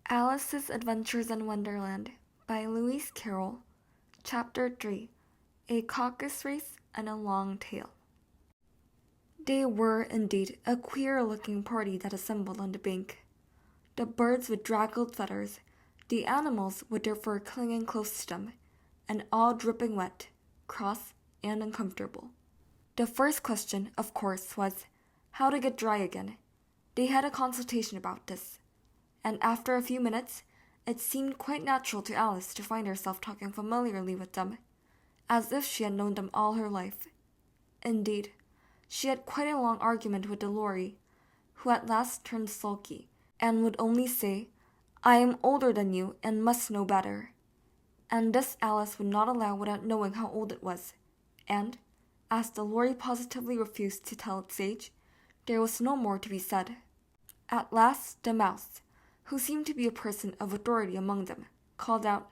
Alice's Adventures in Wonderland by Lewis Carroll. Chapter 3. A Caucus Race and a Long Tail. They were, indeed, a queer-looking party that assembled on the bank. The birds with draggled feathers, the animals with their fur clinging close to them, and all dripping wet, cross, and uncomfortable. The first question, of course, was how to get dry again. They had a consultation about this, and after a few minutes, it seemed quite natural to Alice to find herself talking familiarly with them, as if she had known them all her life. Indeed, she had quite a long argument with the lorry, who at last turned sulky, and would only say, "I am older than you and must know better." And this Alice would not allow without knowing how old it was, and, as the lorry positively refused to tell its age, there was no more to be said. At last the mouse, who seemed to be a person of authority among them, called out,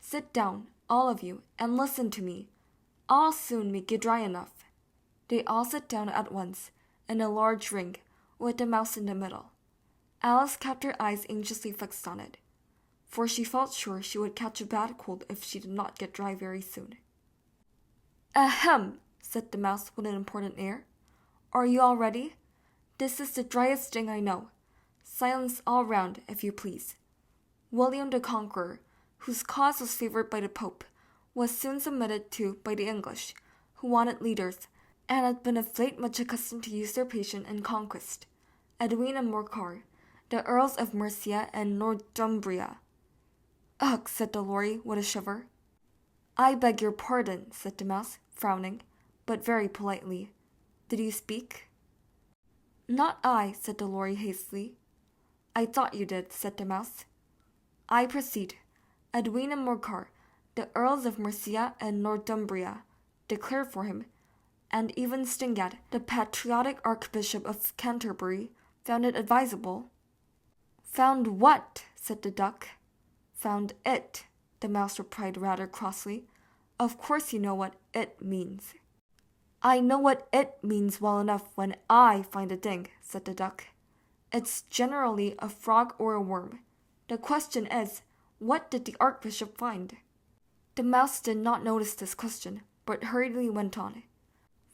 "Sit down, all of you, and listen to me. I'll soon make you dry enough." They all sat down at once, in a large ring, with the mouse in the middle. Alice kept her eyes anxiously fixed on it, for she felt sure she would catch a bad cold if she did not get dry very soon. "Ahem," said the mouse with an important air. "Are you all ready? This is the driest thing I know. Silence all round, if you please." William the Conqueror, whose cause was favored by the Pope, was soon submitted to by the English, who wanted leaders, and had been of late much accustomed to usurpation and conquest. Edwin and Morcar, the Earls of Mercia and Northumbria. "Ugh," said the lorry with a shiver. "I beg your pardon," said the mouse, frowning, but very politely. "Did you speak?" "Not I," said the lorry hastily. "I thought you did," said the mouse. "I proceed. Edwin and Morcar, the Earls of Mercia and Northumbria, declared for him, and even Stingad, the patriotic Archbishop of Canterbury, found it advisable." "Found what?" said the duck. "Found it," the mouse replied rather crossly. "Of course you know what it means." "I know what it means well enough when I find a thing," said the duck. "It's generally a frog or a worm. The question is, what did the Archbishop find?" The mouse did not notice this question, but hurriedly went on.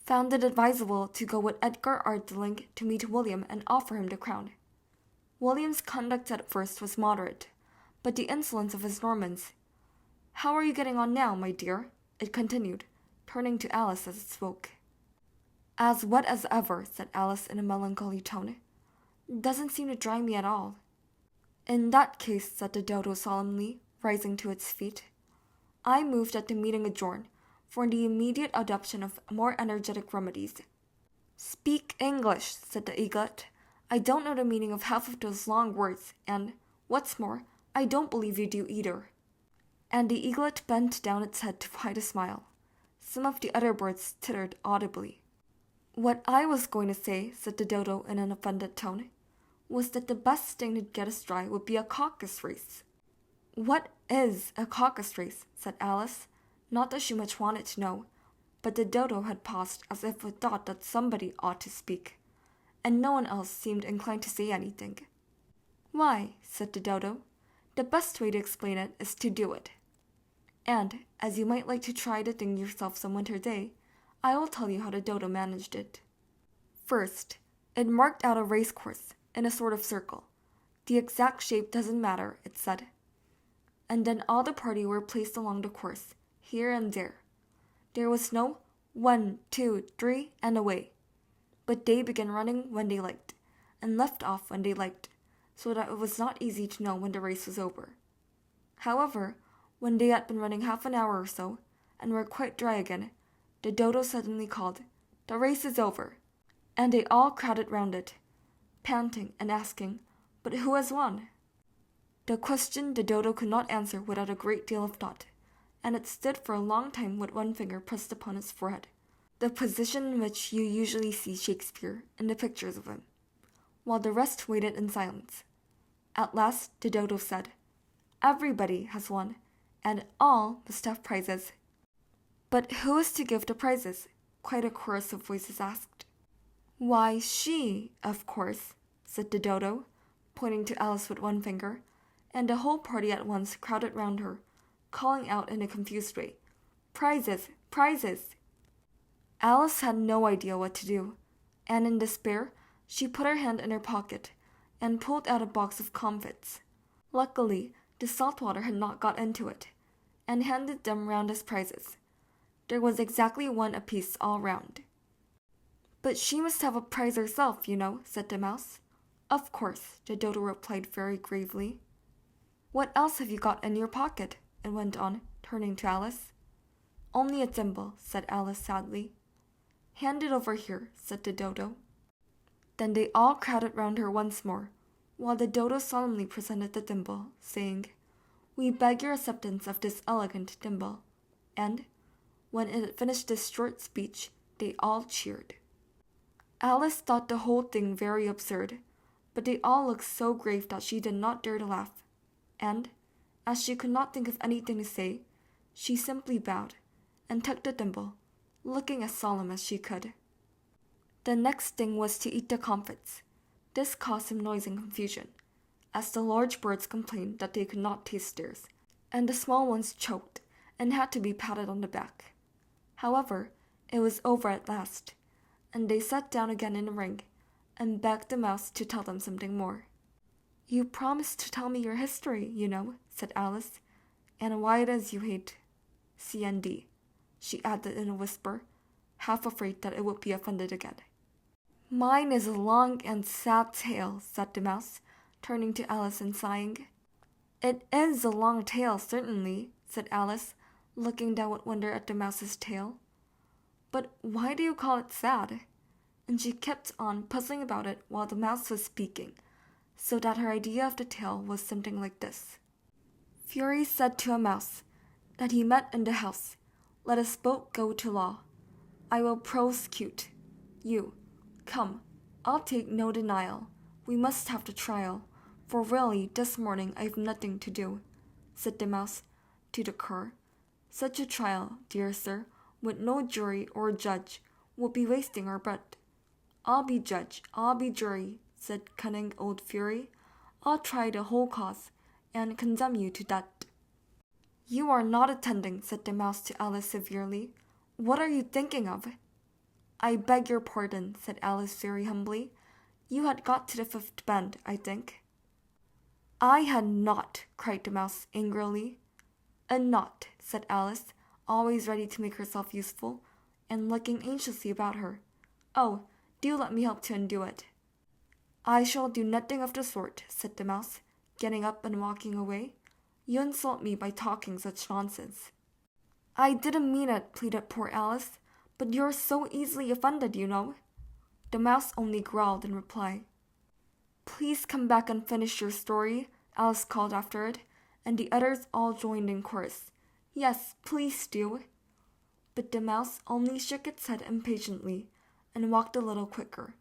"Found it advisable to go with Edgar Ardling to meet William and offer him the crown." William's conduct at first was moderate, but the insolence of his Normans. "How are you getting on now, my dear?" it continued, turning to Alice as it spoke. "As wet as ever," said Alice in a melancholy tone. "Doesn't seem to dry me at all." "In that case," said the dodo solemnly, rising to its feet, "I move that the meeting adjourn, for the immediate adoption of more energetic remedies." "Speak English," said the eaglet. "I don't know the meaning of half of those long words, and, what's more, I don't believe you do either." And the eaglet bent down its head to hide a smile. Some of the other birds tittered audibly. "What I was going to say," said the dodo in an offended tone, "was that the best thing to get us dry would be a caucus race." "What is a caucus race?" said Alice, not that she much wanted to know, but the dodo had paused as if with thought that somebody ought to speak, and no one else seemed inclined to say anything. "Why," said the dodo, "the best way to explain it is to do it. And, as you might like to try the thing yourself some winter day, I will tell you how the dodo managed it. First, it marked out a race course, in a sort of circle. The exact shape doesn't matter, it said. And then all the party were placed along the course, here and there. There was no 1, 2, 3, and away. But they began running when they liked, and left off when they liked, so that it was not easy to know when the race was over. However, when they had been running half an hour or so, and were quite dry again, the dodo suddenly called, 'The race is over,' and they all crowded round it, panting and asking, 'But who has won?' The question the dodo could not answer without a great deal of thought, and it stood for a long time with one finger pressed upon its forehead, the position in which you usually see Shakespeare in the pictures of him, while the rest waited in silence. At last the dodo said, 'Everybody has won, and all must have prizes.' 'But who is to give the prizes?' quite a chorus of voices asked. 'Why, she, of course,' said the dodo, pointing to Alice with one finger, and the whole party at once crowded round her, calling out in a confused way, "Prizes! Prizes!" Alice had no idea what to do, and in despair, she put her hand in her pocket and pulled out a box of comfits. Luckily, the salt water had not got into it, and handed them round as prizes. There was exactly one apiece all round. "But she must have a prize herself, you know," said the mouse. "Of course," the dodo replied very gravely. "What else have you got in your pocket?" it went on, turning to Alice. "Only a thimble," said Alice sadly. "Hand it over here," said the dodo. Then they all crowded round her once more, while the dodo solemnly presented the thimble, saying, "We beg your acceptance of this elegant thimble." And, when it had finished this short speech, they all cheered. Alice thought the whole thing very absurd, but they all looked so grave that she did not dare to laugh, and, as she could not think of anything to say, she simply bowed and took the thimble, looking as solemn as she could. The next thing was to eat the comfits. This caused some noise and confusion, as the large birds complained that they could not taste theirs, and the small ones choked and had to be patted on the back. However, it was over at last, and they sat down again in a ring and begged the mouse to tell them something more. "You promised to tell me your history, you know," said Alice, "and why it is you hate CND," she added in a whisper, half afraid that it would be offended again. "Mine is a long and sad tale," said the mouse, turning to Alice and sighing. "It is a long tale, certainly," said Alice, looking down with wonder at the mouse's tail. "But why do you call it sad?" And she kept on puzzling about it while the mouse was speaking, so that her idea of the tale was something like this. Fury said to a mouse that he met in the house, "Let us both go to law. I will prosecute you. Come, I'll take no denial. We must have the trial, for really this morning I've nothing to do," said the mouse to the cur. "Such a trial, dear sir, with no jury or judge, would be wasting our breath." "I'll be judge, I'll be jury," said cunning old Fury. "I'll try the whole cause, and condemn you to death." "You are not attending," said the mouse to Alice severely. "What are you thinking of?" "I beg your pardon," said Alice very humbly. "You had got to the fifth bend, I think." "I had not," cried the mouse angrily. "A knot," said Alice, always ready to make herself useful, and looking anxiously about her. "Oh, do let me help to undo it." "I shall do nothing of the sort," said the mouse, getting up and walking away. "You insult me by talking such nonsense." "I didn't mean it," pleaded poor Alice, "but you're so easily offended, you know." The mouse only growled in reply. "Please come back and finish your story," Alice called after it, and the others all joined in chorus. "Yes, please do." But the mouse only shook its head impatiently and walked a little quicker.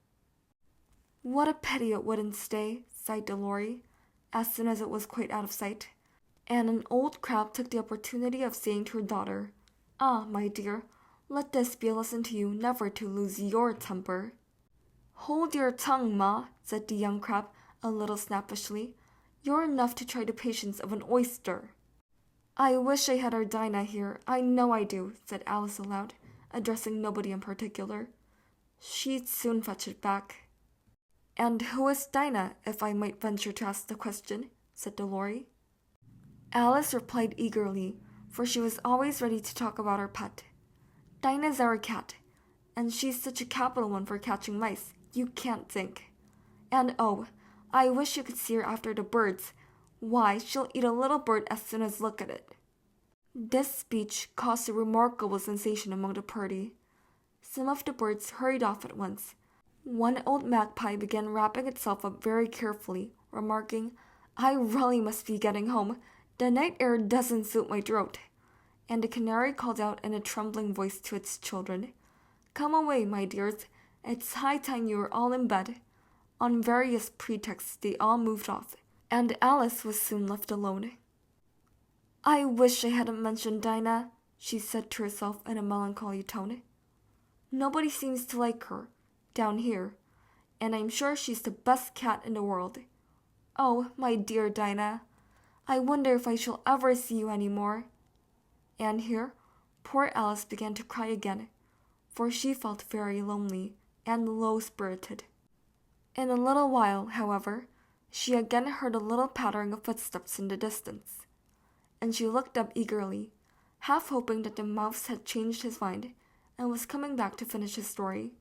"What a pity it wouldn't stay," sighed the lorry, as soon as it was quite out of sight, and an old crab took the opportunity of saying to her daughter, "Ah, my dear, let this be a lesson to you never to lose your temper." "Hold your tongue, Ma," said the young crab a little snappishly. "You're enough to try the patience of an oyster." "I wish I had our Dinah here, I know I do," said Alice aloud, addressing nobody in particular. "She'd soon fetch it back." "And who is Dinah, if I might venture to ask the question?" said the lorry. Alice replied eagerly, for she was always ready to talk about her pet. "Dinah's our cat, and she's such a capital one for catching mice, you can't think. And oh, I wish you could see her after the birds. Why, she'll eat a little bird as soon as look at it." This speech caused a remarkable sensation among the party. Some of the birds hurried off at once. One old magpie began wrapping itself up very carefully, remarking, "I really must be getting home. The night air doesn't suit my throat." And the canary called out in a trembling voice to its children, "Come away, my dears. It's high time you were all in bed." On various pretexts they all moved off, and Alice was soon left alone. "I wish I hadn't mentioned Dinah," she said to herself in a melancholy tone. "Nobody seems to like her, down here, and I'm sure she's the best cat in the world. Oh, my dear Dinah, I wonder if I shall ever see you any more." And here poor Alice began to cry again, for she felt very lonely and low-spirited. In a little while, however, she again heard a little pattering of footsteps in the distance, and she looked up eagerly, half hoping that the mouse had changed his mind and was coming back to finish his story.